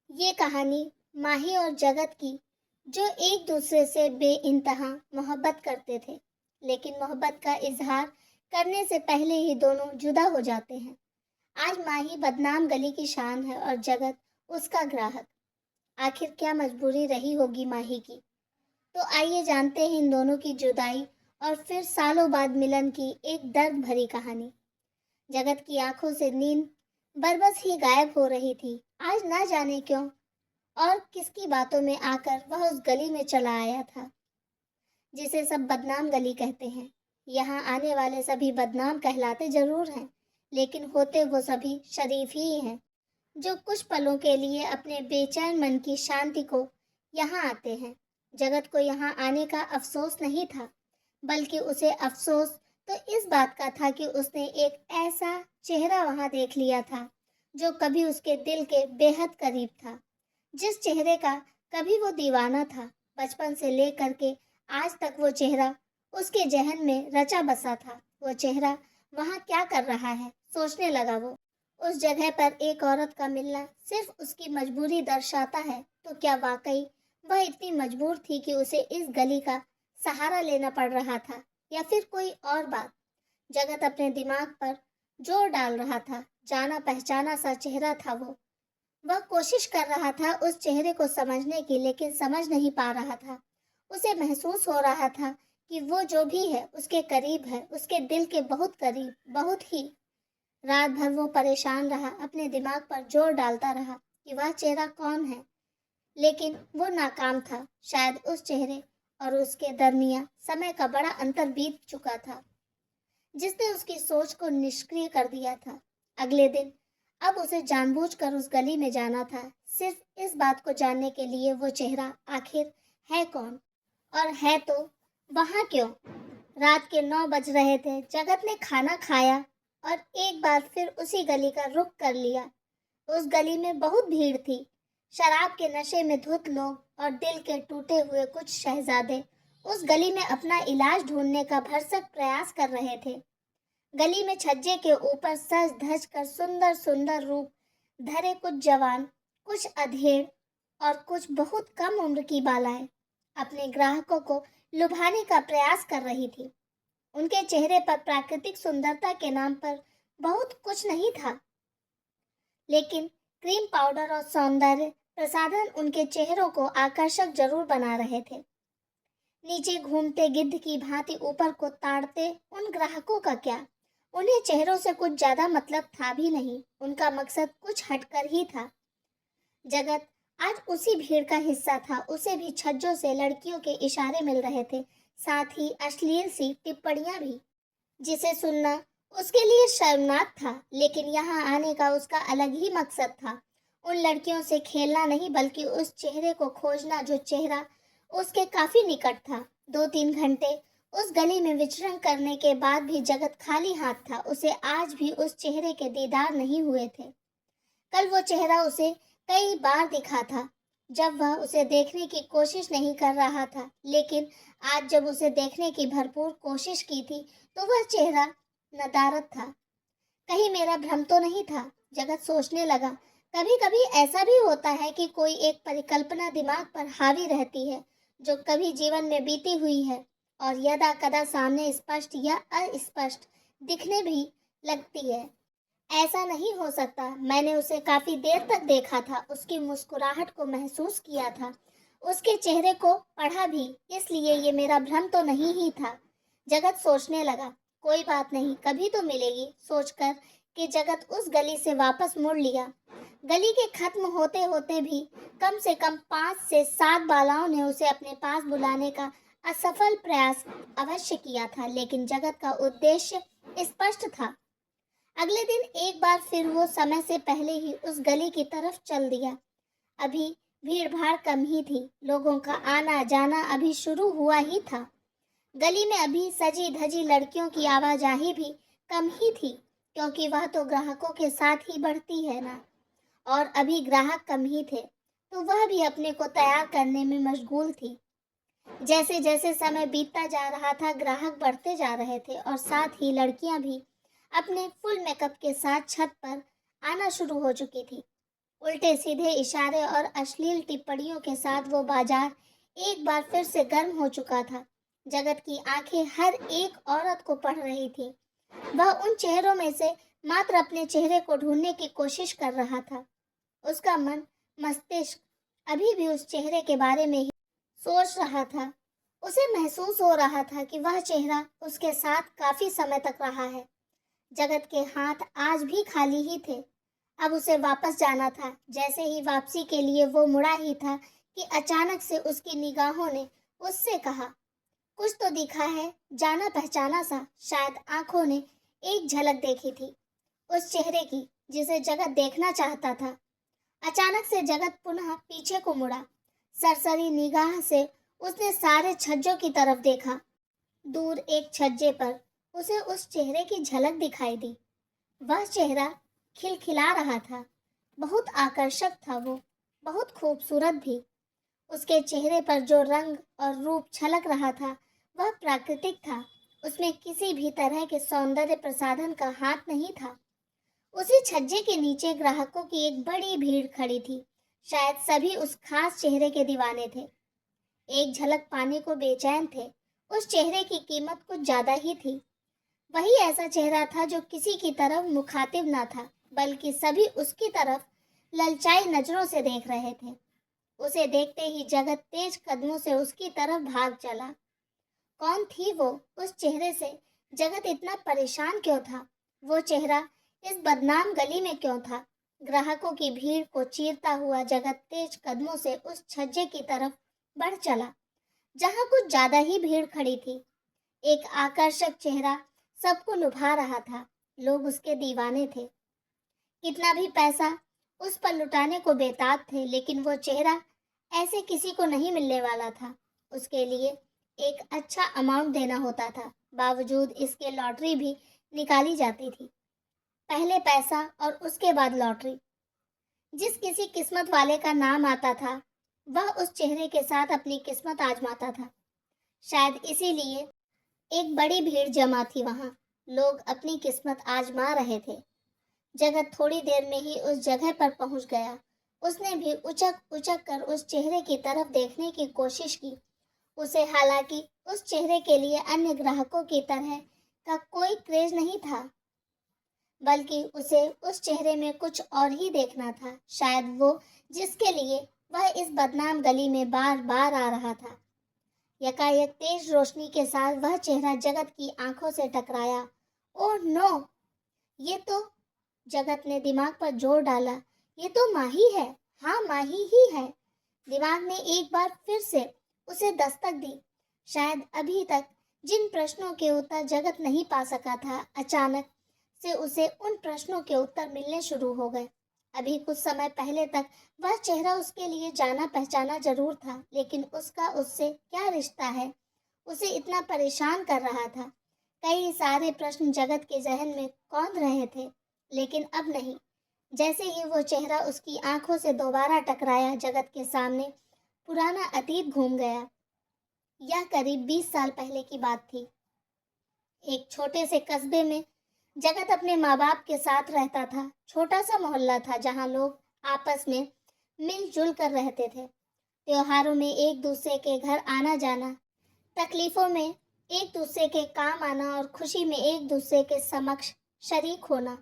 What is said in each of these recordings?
ये कहानी माही और जगत की, जो एक दूसरे से बेइंतहा मोहब्बत करते थे। लेकिन मोहब्बत का इजहार करने से पहले ही दोनों जुदा हो जाते हैं। आज माही बदनाम गली की शान है और जगत उसका ग्राहक। आखिर क्या मजबूरी रही होगी माही की। तो आइए जानते हैं इन दोनों की जुदाई और फिर सालों बाद मिलन की एक दर्द भरी कहानी। जगत की आंखों से नींद बरबस ही गायब हो रही थी। आज ना जाने क्यों और किसकी बातों में आकर वह उस गली में चला आया था, जिसे सब बदनाम गली कहते हैं। यहाँ आने वाले सभी बदनाम कहलाते जरूर हैं, लेकिन होते वो सभी शरीफ ही हैं, जो कुछ पलों के लिए अपने बेचैन मन की शांति को यहाँ आते हैं। जगत को यहाँ आने का अफसोस नहीं था, बल्कि उसे अफसोस तो इस बात का था कि उसने एक ऐसा चेहरा वहाँ देख लिया था, जो कभी उसके दिल के बेहद करीब था। जिस चेहरे का कभी वो दीवाना था, बचपन से लेकर के आज तक वो चेहरा उसके जहन में रचा बसा था। वो चेहरा वहाँ क्या कर रहा है, सोचने लगा वो। उस जगह पर एक औरत का मिलना सिर्फ उसकी मजबूरी दर्शाता है, तो क्या वाकई वह इतनी मजबूर थी कि उसे इस गली का सहारा लेना पड़ रहा था, या फिर कोई और बात। जगत अपने दिमाग पर जोर डाल रहा था। जाना पहचाना सा चेहरा था वो। वह कोशिश कर रहा था उस चेहरे को समझने की, लेकिन समझ नहीं पा रहा था। उसे महसूस हो रहा था कि वो जो भी है उसके करीब है, उसके दिल के बहुत करीब, बहुत ही। रात भर वो परेशान रहा, अपने दिमाग पर जोर डालता रहा कि वह चेहरा कौन है, लेकिन वो नाकाम था। शायद उस चेहरे और उसके दरमिया समय का बड़ा अंतर बीत चुका था, जिसने उसकी सोच को निष्क्रिय कर दिया था। अगले दिन अब उसे जानबूझकर उस गली में जाना था, सिर्फ इस बात को जानने के लिए वो चेहरा आखिर है कौन, और है तो वहाँ क्यों। रात के 9 बज रहे थे। जगत ने खाना खाया और एक बार फिर उसी गली का रुख कर लिया। उस गली में बहुत भीड़ थी। शराब के नशे में धुत लोग और दिल के टूटे हुए कुछ शहजादे उस गली में अपना इलाज ढूंढने का भरसक प्रयास कर रहे थे। गली में छज्जे के ऊपर सज धज कर सुंदर सुंदर रूप धरे कुछ जवान, कुछ अधेड़ और कुछ बहुत कम उम्र की बालाएं अपने ग्राहकों को लुभाने का प्रयास कर रही थी। उनके चेहरे पर प्राकृतिक सुंदरता के नाम पर बहुत कुछ नहीं था, लेकिन क्रीम पाउडर और सौंदर्य प्रसाधन उनके चेहरों को आकर्षक जरूर बना रहे थे। नीचे घूमते गिद्ध की भांति ऊपर को ताड़ते उन ग्राहकों का क्या। उन्हें चेहरों से कुछ ज्यादा मतलब था भी नहीं, उनका मकसद कुछ हटकर ही था। जगत आज उसी भीड़ का हिस्सा था। उसे भी छज्जों से लड़कियों के इशारे मिल रहे थे, साथ ही अश्लील सी टिप्पणियां भी, जिसे सुनना उसके लिए शर्मनाक था। लेकिन यहाँ आने का उसका अलग ही मकसद था। उन लड़कियों से खेलना नहीं, बल्कि उस चेहरे को खोजना जो चेहरा उसके काफी निकट था। 2-3 घंटे उस गली में विचरण करने के बाद भी जगत खाली हाथ था। उसे आज भी उस चेहरे के दीदार नहीं हुए थे। कल वो चेहरा उसे कई बार दिखा था, जब वह उसे देखने की कोशिश नहीं कर रहा था, लेकिन आज जब उसे देखने की भरपूर कोशिश की थी, तो वह चेहरा नदारद था। कहीं मेरा भ्रम तो नहीं था, जगत सोचने लगा। कभी कभी ऐसा भी होता है कि कोई एक परिकल्पना दिमाग पर हावी रहती है, जो कभी जीवन में बीती हुई है और यदा कदा सामने स्पष्ट या अस्पष्ट दिखने भी लगती है। ऐसा नहीं हो सकता। मैंने उसे काफी देर तक देखा था, उसकी मुस्कुराहट को महसूस किया था, उसके चेहरे को पढ़ा भी, इसलिए ये मेरा भ्रम तो नहीं ही था। जगत सोचने लगा। कोई बात नहीं, कभी तो मिलेगी, सोचकर कि जगत उस गली से वापस मुड़ लिया। गली के खत्म होते होते भी कम से कम 5 से 7 बालाओं ने उसे अपने पास बुलाने का असफल प्रयास अवश्य किया था, लेकिन जगत का उद्देश्य स्पष्ट था। अगले दिन एक बार फिर वो समय से पहले ही उस गली की तरफ चल दिया। अभी भीड़ भाड़ कम ही थी, लोगों का आना जाना अभी शुरू हुआ ही था। गली में अभी सजी धजी लड़कियों की आवाजाही भी कम ही थी, क्योंकि वह तो ग्राहकों के साथ ही बढ़ती है ना। और अभी ग्राहक कम ही थे, तो वह भी अपने को तैयार करने में मशगूल थी। जैसे जैसे समय बीतता जा रहा था, ग्राहक बढ़ते जा रहे थे और साथ ही लड़कियां भी अपने फुल मेकअप के साथ छत पर आना शुरू हो चुकी थी। उल्टे सीधे इशारे और अश्लील टिप्पणियों के साथ वो बाजार एक बार फिर से गर्म हो चुका था। जगत की आंखें हर एक औरत को पढ़ रही थी। वह उन चेहरों में से मात्र अपने चेहरे को ढूंढने की कोशिश कर रहा था। उसका मन, मस्तिष्क अभी भी उस चेहरे के बारे में ही सोच रहा था। उसे महसूस हो रहा था कि वह चेहरा उसके साथ काफी समय तक रहा है। जगत के हाथ आज भी खाली ही थे। अब उसे वापस जाना था। जैसे ही वापसी के लिए वो मुड़ा ही था कि अचानक से उसकी निगाहों ने उससे कहा, कुछ तो दिखा है, जाना पहचाना सा। शायद आंखों ने एक झलक देखी थी उस चेहरे की जिसे जगत देखना चाहता था। अचानक से जगत पुनः पीछे को मुड़ा। सरसरी निगाह से उसने सारे छज्जों की तरफ देखा। दूर एक छज्जे पर उसे उस चेहरे की झलक दिखाई दी। वह चेहरा खिलखिला रहा था। बहुत आकर्षक था वो, बहुत खूबसूरत भी। उसके चेहरे पर जो रंग और रूप छलक रहा था वह प्राकृतिक था। उसमें किसी भी तरह के सौंदर्य प्रसाधन का हाथ नहीं था। उसी छज्जे के नीचे ग्राहकों की एक बड़ी भीड़ खड़ी थी। शायद सभी उस खास चेहरे के दीवाने थे। एक झलक पाने को बेचैन थे। उस चेहरे की कीमत कुछ ज्यादा ही थी। वही ऐसा चेहरा था जो किसी की तरफ मुखातिब ना था, बल्कि सभी उसकी तरफ ललचाई नजरों से देख रहे थे। उसे देखते ही जगत तेज कदमों से उसकी तरफ भाग चला। कौन थी वो? उस चेहरे से जगत इतना परेशान क्यों था? वो चेहरा इस बदनाम गली में क्यों था? ग्राहकों की भीड़ को चीरता हुआ जगत तेज कदमों से उस छज्जे की तरफ बढ़ चला, जहां कुछ ज्यादा ही भीड़ खड़ी थी। एक आकर्षक चेहरा सबको लुभा रहा था। लोग उसके दीवाने थे। कितना भी पैसा उस पर लुटाने को बेताब थे, लेकिन वो चेहरा ऐसे किसी को नहीं मिलने वाला था। उसके लिए एक अच्छा अमाउंट देना होता था। बावजूद इसके लॉटरी भी निकाली जाती थी। पहले पैसा और उसके बाद लॉटरी। जिस किसी किस्मत वाले का नाम आता था वह उस चेहरे के साथ अपनी किस्मत आजमाता था। शायद इसीलिए एक बड़ी भीड़ जमा थी वहां। लोग अपनी किस्मत आजमा रहे थे। जगत थोड़ी देर में ही उस जगह पर पहुंच गया। उसने भी उचक उचक कर उस चेहरे की तरफ देखने की कोशिश की। उसे हालांकि उस चेहरे के लिए अन्य ग्राहकों की तरह का कोई क्रेज नहीं था, बल्कि उसे उस चेहरे में कुछ और ही देखना था। शायद वो जिसके लिए वह इस बदनाम गली में बार बार आ रहा था। यकायक तेज रोशनी के साथ वह चेहरा जगत की आंखों से टकराया। Oh no! ये तो, जगत ने दिमाग पर जोर डाला, ये तो माही है। हाँ, माही ही है। दिमाग ने एक बार फिर से उसे दस्तक दी। शायद अभी तक जिन प्रश्नों के उत्तर जगत नहीं पा सका था, अचानक से उसे उन प्रश्नों के उत्तर मिलने शुरू हो गए। अभी कुछ समय पहले तक वह चेहरा उसके लिए जाना पहचाना जरूर था, लेकिन उसका उससे क्या रिश्ता है, उसे इतना परेशान कर रहा था। कई सारे प्रश्न जगत के जहन में कौंध रहे थे, लेकिन अब नहीं। जैसे ही वो चेहरा उसकी आंखों से दोबारा टकराया, जगत के सामने पुराना अतीत घूम गया। यह करीब 20 साल पहले की बात थी। एक छोटे से कस्बे में जगत अपने माँ बाप के साथ रहता था। छोटा सा मोहल्ला था जहाँ लोग आपस में मिलजुल कर रहते थे। त्योहारों में एक दूसरे के घर आना जाना, तकलीफों में एक दूसरे के काम आना और खुशी में एक दूसरे के समक्ष शरीक होना,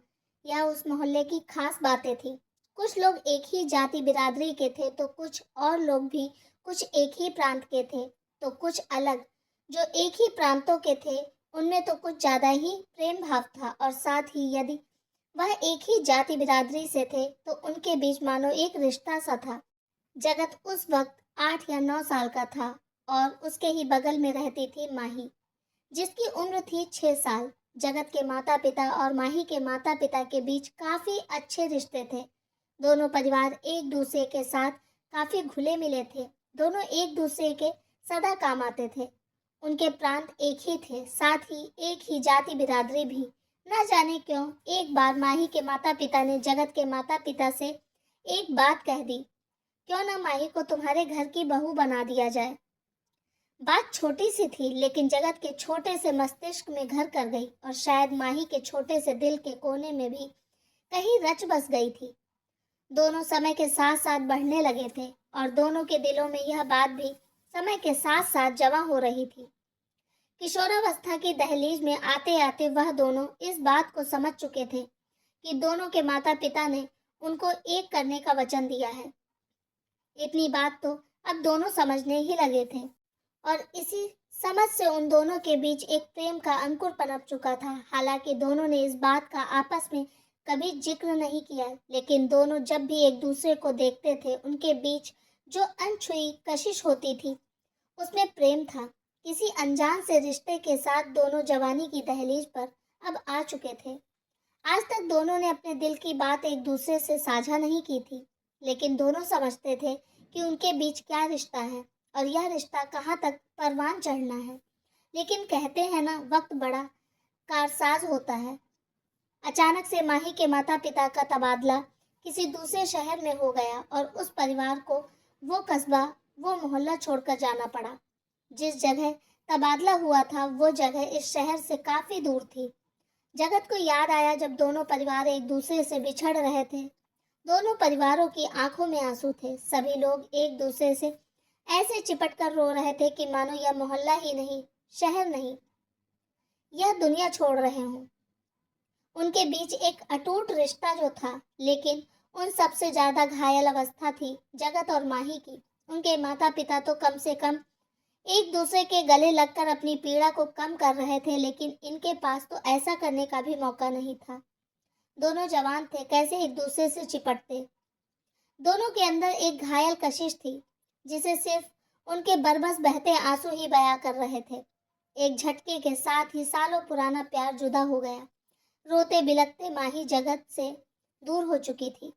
यह उस मोहल्ले की खास बातें थी। कुछ लोग एक ही जाति बिरादरी के थे तो कुछ और लोग भी कुछ एक ही प्रांत के थे तो कुछ अलग। जो एक ही प्रांतों के थे उनमें तो कुछ ज्यादा ही प्रेम भाव था, और साथ ही यदि वह एक ही जाति बिरादरी से थे तो उनके बीच मानो एक रिश्ता सा था। जगत उस वक्त 8 या 9 साल का था और उसके ही बगल में रहती थी माही, जिसकी उम्र थी 6 साल। जगत के माता पिता और माही के माता पिता के बीच काफी अच्छे रिश्ते थे। दोनों परिवार एक दूसरे के साथ काफी घुले मिले थे। दोनों एक दूसरे के सदा काम आते थे। उनके प्रांत एक ही थे, साथ ही एक ही जाति बिरादरी भी। न जाने क्यों एक बार माही के माता पिता ने जगत के माता पिता से एक बात कह दी, क्यों ना माही को तुम्हारे घर की बहू बना दिया जाए। बात छोटी सी थी, लेकिन जगत के छोटे से मस्तिष्क में घर कर गई और शायद माही के छोटे से दिल के कोने में भी कहीं रच बस गई थी। दोनों समय के साथ साथ बढ़ने लगे थे और दोनों के दिलों में यह बात भी समय के साथ साथ जमा हो रही थी। किशोरावस्था की दहलीज में आते आते वह दोनों इस बात को समझ चुके थे कि दोनों के माता पिता ने उनको एक करने का वचन दिया है। इतनी बात तो अब दोनों समझने ही लगे थे और इसी समझ से उन दोनों के बीच एक प्रेम का अंकुर पनप चुका था। हालांकि दोनों ने इस बात का आपस में कभी जिक्र नहीं किया, लेकिन दोनों जब भी एक दूसरे को देखते थे उनके बीच जो अनछुई कशिश होती थी उसमें प्रेम था। किसी अनजान से रिश्ते के साथ दोनों जवानी की दहलीज पर अब आ चुके थे। आज तक दोनों ने अपने दिल की बात एक दूसरे से साझा नहीं की थी, लेकिन दोनों समझते थे कि उनके बीच क्या रिश्ता है और यह रिश्ता कहाँ तक परवान चढ़ना है। लेकिन कहते हैं ना, वक्त बड़ा कारसाज होता है। अचानक से माही के माता पिता का तबादला किसी दूसरे शहर में हो गया और उस परिवार को वो कस्बा, वो मोहल्ला छोड़कर जाना पड़ा। जिस जगह तबादला हुआ था वो जगह इस शहर से काफी दूर थी। जगत को याद आया जब दोनों परिवार एक दूसरे से बिछड़ रहे थे। दोनों परिवारों की आंखों में आंसू थे। सभी लोग एक दूसरे से ऐसे चिपट कर रो रहे थे कि मानो यह मोहल्ला ही नहीं, शहर नहीं, यह दुनिया छोड़ रहे हों। उनके बीच एक अटूट रिश्ता जो था, लेकिन उन सबसे ज्यादा घायल अवस्था थी जगत और माही की। उनके माता पिता तो कम से कम एक दूसरे के गले लगकर अपनी पीड़ा को कम कर रहे थे, लेकिन इनके पास तो ऐसा करने का भी मौका नहीं था। दोनों जवान थे, कैसे एक दूसरे से चिपटते। दोनों के अंदर एक घायल कशिश थी जिसे सिर्फ उनके बरबस बहते आंसू ही बयां कर रहे थे। एक झटके के साथ ही सालों पुराना प्यार जुदा हो गया। रोते बिलखते माही जगत से दूर हो चुकी थी।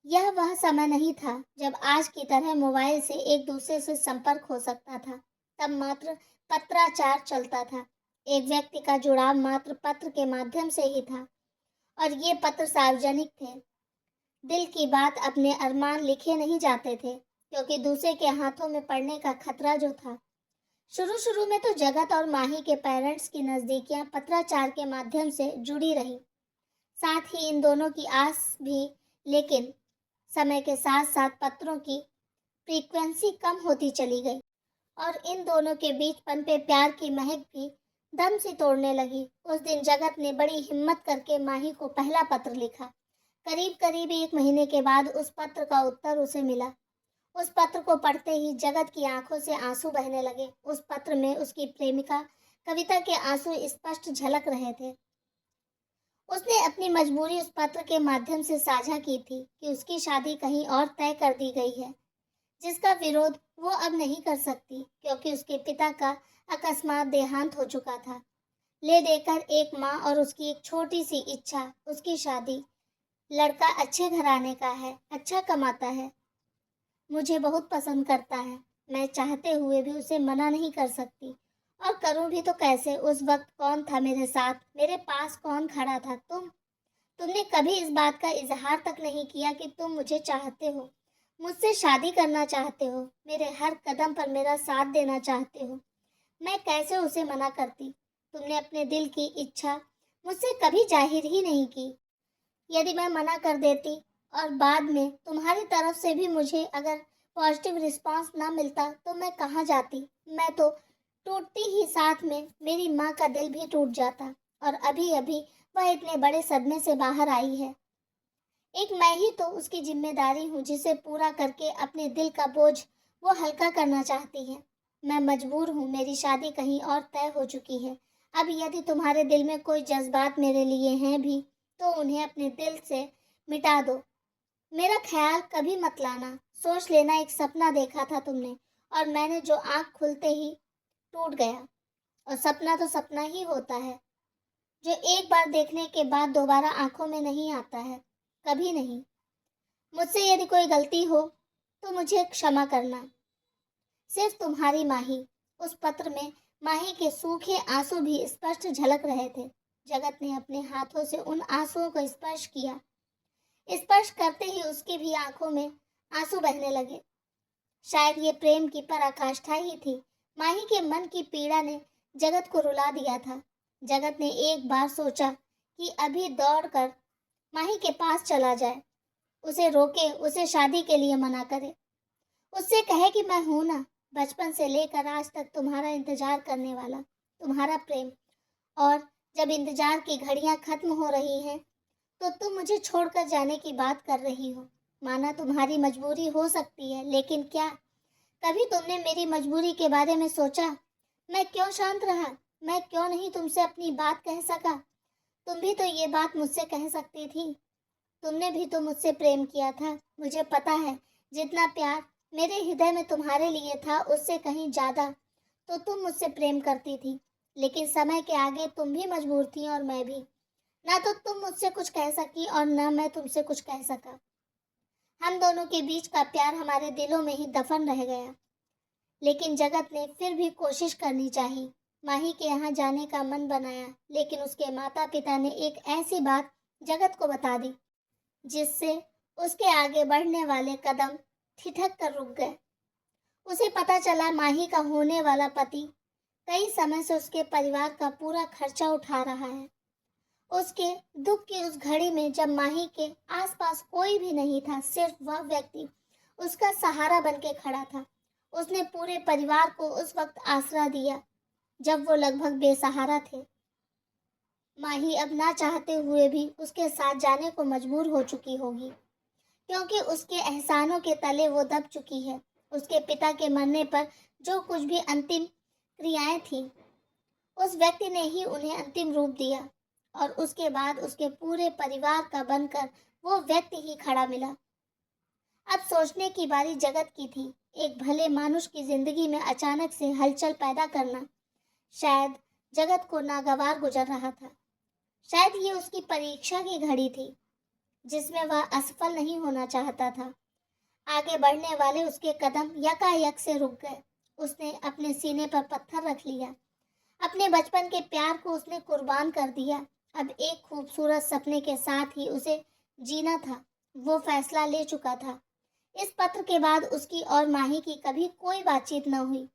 यह वह समय नहीं था जब आज की तरह मोबाइल से एक दूसरे से संपर्क हो सकता था। तब मात्र पत्राचार चलता था। एक व्यक्ति का जुड़ाव मात्र पत्र के माध्यम से ही था और ये पत्र सार्वजनिक थे। दिल की बात, अपने अरमान लिखे नहीं जाते थे क्योंकि दूसरे के हाथों में पड़ने का खतरा जो था। शुरू शुरू में तो जगत और माही के पेरेंट्स की नज़दीकियां पत्राचार के माध्यम से जुड़ी रही, साथ ही इन दोनों की आस भी। लेकिन समय के साथ साथ पत्रों की फ्रीक्वेंसी कम होती चली गई और इन दोनों के बीच पनपे प्यार की महक भी दम से तोड़ने लगी। उस दिन जगत ने बड़ी हिम्मत करके माही को पहला पत्र लिखा। करीब करीब 1 महीने के बाद उस पत्र का उत्तर उसे मिला। उस पत्र को पढ़ते ही जगत की आंखों से आंसू बहने लगे। उस पत्र में उसकी प्रेमिका कविता के आंसू स्पष्ट झलक रहे थे। उसने अपनी मजबूरी उस पत्र के माध्यम से साझा की थी कि उसकी शादी कहीं और तय कर दी गई है, जिसका विरोध वो अब नहीं कर सकती क्योंकि उसके पिता का अकस्मात देहांत हो चुका था। ले देकर एक माँ और उसकी एक छोटी सी इच्छा, उसकी शादी। लड़का अच्छे घराने का है, अच्छा कमाता है, मुझे बहुत पसंद करता है। मैं चाहते हुए भी उसे मना नहीं कर सकती, और करूं भी तो कैसे। उस वक्त कौन था मेरे साथ, मेरे पास कौन खड़ा था? तुमने कभी इस बात का इजहार तक नहीं किया कि तुम मुझे चाहते हो, मुझसे शादी करना चाहते हो, मेरे हर कदम पर मेरा साथ देना चाहते हो। मैं कैसे उसे मना करती? तुमने अपने दिल की इच्छा मुझसे कभी जाहिर ही नहीं की। यदि मैं मना कर देती और बाद में तुम्हारी तरफ से भी मुझे अगर पॉजिटिव रिस्पांस ना मिलता तो मैं कहाँ जाती? मैं तो टूटती ही साथ में मेरी माँ का दिल भी टूट जाता, और अभी अभी वह इतने बड़े सदमे से बाहर आई है। एक मैं ही तो उसकी जिम्मेदारी हूँ जिसे पूरा करके अपने दिल का बोझ वो हल्का करना चाहती है। मैं मजबूर हूँ, मेरी शादी कहीं और तय हो चुकी है। अब यदि तुम्हारे दिल में कोई जज्बात मेरे लिए हैं भी तो उन्हें अपने दिल से मिटा दो। मेरा ख्याल कभी मत लाना। सोच लेना, एक सपना देखा था तुमने और मैंने जो आँख खुलते ही टूट गया। और सपना तो सपना ही होता है जो एक बार देखने के बाद दोबारा आंखों में नहीं आता है, कभी नहीं। मुझसे यदि कोई गलती हो तो मुझे क्षमा करना। सिर्फ तुम्हारी माही। उस पत्र में माही के सूखे आंसू भी स्पष्ट झलक रहे थे। जगत ने अपने हाथों से उन आंसुओं को स्पर्श किया। स्पर्श करते ही उसकी भी आंखों में आंसू बहने लगे। शायद ये प्रेम की पराकाष्ठा ही थी। माही के मन की पीड़ा ने जगत को रुला दिया था। जगत ने एक बार सोचा कि अभी दौड़कर माही के पास चला जाए, उसे रोके, उसे शादी के लिए मना करे। उससे कहे कि मैं हूं ना, बचपन से लेकर आज तक तुम्हारा इंतजार करने वाला, तुम्हारा प्रेम। और जब इंतजार की घड़ियां खत्म हो रही हैं, तो तुम मुझे छोड़कर जाने की बात कर रही हो। माना तुम्हारी मजबूरी हो सकती है, लेकिन क्या कभी तुमने मेरी मजबूरी के बारे में सोचा? मैं क्यों शांत रहा? मैं क्यों नहीं तुमसे अपनी बात कह सका? तुम भी तो ये बात मुझसे कह सकती थी। तुमने भी तो मुझसे प्रेम किया था। मुझे पता है, जितना प्यार मेरे हृदय में तुम्हारे लिए था, उससे कहीं ज़्यादा तो तुम मुझसे प्रेम करती थी। लेकिन समय के आगे तुम भी मजबूर थी और मैं भी। ना तो तुम मुझसे कुछ कह सकी और ना मैं तुमसे कुछ कह सका। हम दोनों के बीच का प्यार हमारे दिलों में ही दफन रह गया। लेकिन जगत ने फिर भी कोशिश करनी चाहिए। माही के यहाँ जाने का मन बनाया, लेकिन उसके माता पिता ने एक ऐसी बात जगत को बता दी जिससे उसके आगे बढ़ने वाले कदम ठिठक कर रुक गए। उसे पता चला माही का होने वाला पति कई समय से उसके परिवार का पूरा खर्चा उठा रहा है। उसके दुख की उस घड़ी में जब माही के आसपास कोई भी नहीं था, सिर्फ वह व्यक्ति उसका सहारा बन के खड़ा था। उसने पूरे परिवार को उस वक्त आसरा दिया जब वो लगभग बेसहारा थे। माही अब ना चाहते हुए भी उसके साथ जाने को मजबूर हो चुकी होगी, क्योंकि उसके एहसानों के तले वो दब चुकी है। उसके पिता के मरने पर जो कुछ भी अंतिम क्रियाएं थीं, उस व्यक्ति ने ही उन्हें अंतिम रूप दिया और उसके बाद उसके पूरे परिवार का बनकर वो व्यक्ति ही खड़ा मिला। अब सोचने की बारी जगत की थी। एक भले मानुष की जिंदगी में अचानक से हलचल पैदा करना शायद जगत को नागवार गुजर रहा था। शायद ये उसकी परीक्षा की घड़ी थी जिसमें वह असफल नहीं होना चाहता था। आगे बढ़ने वाले उसके कदम यकायक से रुक गए। उसने अपने सीने पर पत्थर रख लिया। अपने बचपन के प्यार को उसने कुर्बान कर दिया। अब एक खूबसूरत सपने के साथ ही उसे जीना था। वो फैसला ले चुका था। इस पत्र के बाद उसकी और माही की कभी कोई बातचीत न हुई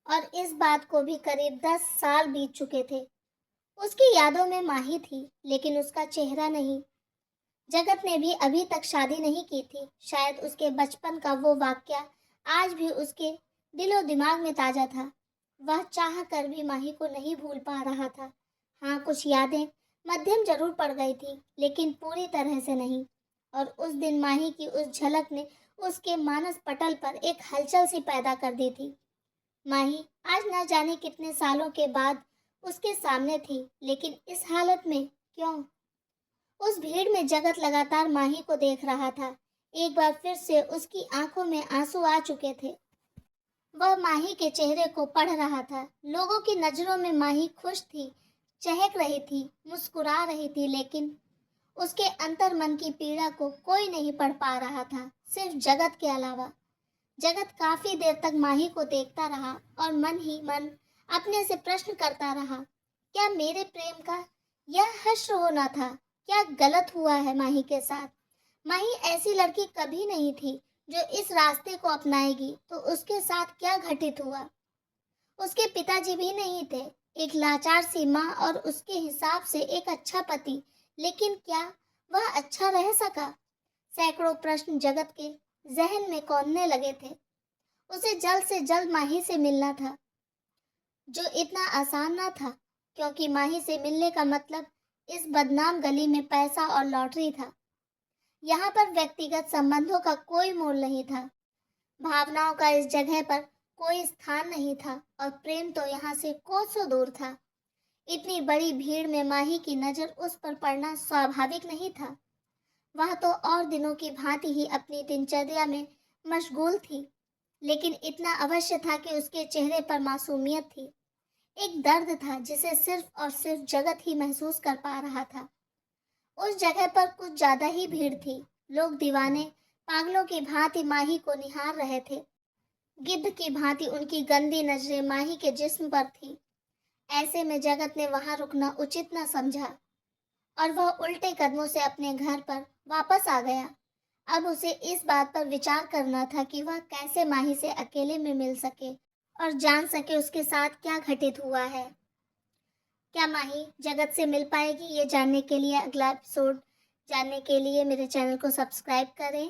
और इस बात को भी करीब 10 साल बीत चुके थे। उसकी यादों में माही थी, लेकिन उसका चेहरा नहीं। जगत ने भी अभी तक शादी नहीं की थी। शायद उसके बचपन का वो वाकया आज भी उसके दिलो दिमाग में ताजा था। वह चाह कर भी माही को नहीं भूल पा रहा था। हाँ, कुछ यादें मध्यम जरूर पड़ गई थी, लेकिन पूरी तरह से नहीं। और उस दिन माही की उस झलक ने उसके मानस पटल पर एक हलचल सी पैदा कर दी थी। माही आज न जाने कितने सालों के बाद उसके सामने थी, लेकिन इस हालत में क्यों? उस भीड़ में जगत लगातार माही को देख रहा था। एक बार फिर से उसकी आंखों में आंसू आ चुके थे। वह माही के चेहरे को पढ़ रहा था। लोगों की नजरों में माही खुश थी, चहक रही थी, मुस्कुरा रही थी, लेकिन उसके अंतर मन की पीड़ा को कोई नहीं पढ़ पा रहा था, सिर्फ जगत के अलावा। जगत काफी देर तक माही को देखता रहा और मन ही मन अपने से प्रश्न करता रहा, क्या मेरे प्रेम का यह हश्र होना था? क्या गलत हुआ है माही के साथ? माही ऐसी लड़की कभी नहीं थी जो इस रास्ते को अपनाएगी, तो उसके साथ क्या घटित हुआ? उसके पिताजी भी नहीं थे, एक लाचार सी माँ और उसके हिसाब से एक अच्छा पति, लेकिन क्या वह अच्छा रह सका? सैकड़ों प्रश्न जगत के जहन में कौंधने लगे थे। उसे जल्द से जल्द माही से मिलना था, जो इतना आसान ना था, क्योंकि माही से मिलने का मतलब इस बदनाम गली में पैसा और लॉटरी था। यहाँ पर व्यक्तिगत संबंधों का कोई मोल नहीं था, भावनाओं का इस जगह पर कोई स्थान नहीं था, और प्रेम तो यहाँ से कोसों दूर था। इतनी बड़ी भीड़ में माही की नज़र उस पर पड़ना स्वाभाविक नहीं था। वह तो और दिनों की भांति ही अपनी दिनचर्या में मशगूल थी, लेकिन इतना अवश्य था कि उसके चेहरे पर मासूमियत थी। एक दर्द था जिसे सिर्फ और सिर्फ जगत ही महसूस कर पा रहा था। उस जगह पर कुछ ज्यादा ही भीड़ थी। लोग दीवाने पागलों की भांति माही को निहार रहे थे। गिद्ध की भांति उनकी गंदी नजरें माही के जिस्म पर थी। ऐसे में जगत ने वहां रुकना उचित न समझा और वह उल्टे कदमों से अपने घर पर वापस आ गया। अब उसे इस बात पर विचार करना था कि वह कैसे माही से अकेले में मिल सके और जान सके उसके साथ क्या घटित हुआ है। क्या माही जगत से मिल पाएगी, ये जानने के लिए अगला एपिसोड जानने के लिए मेरे चैनल को सब्सक्राइब करें।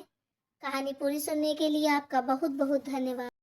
कहानी पूरी सुनने के लिए आपका बहुत बहुत धन्यवाद।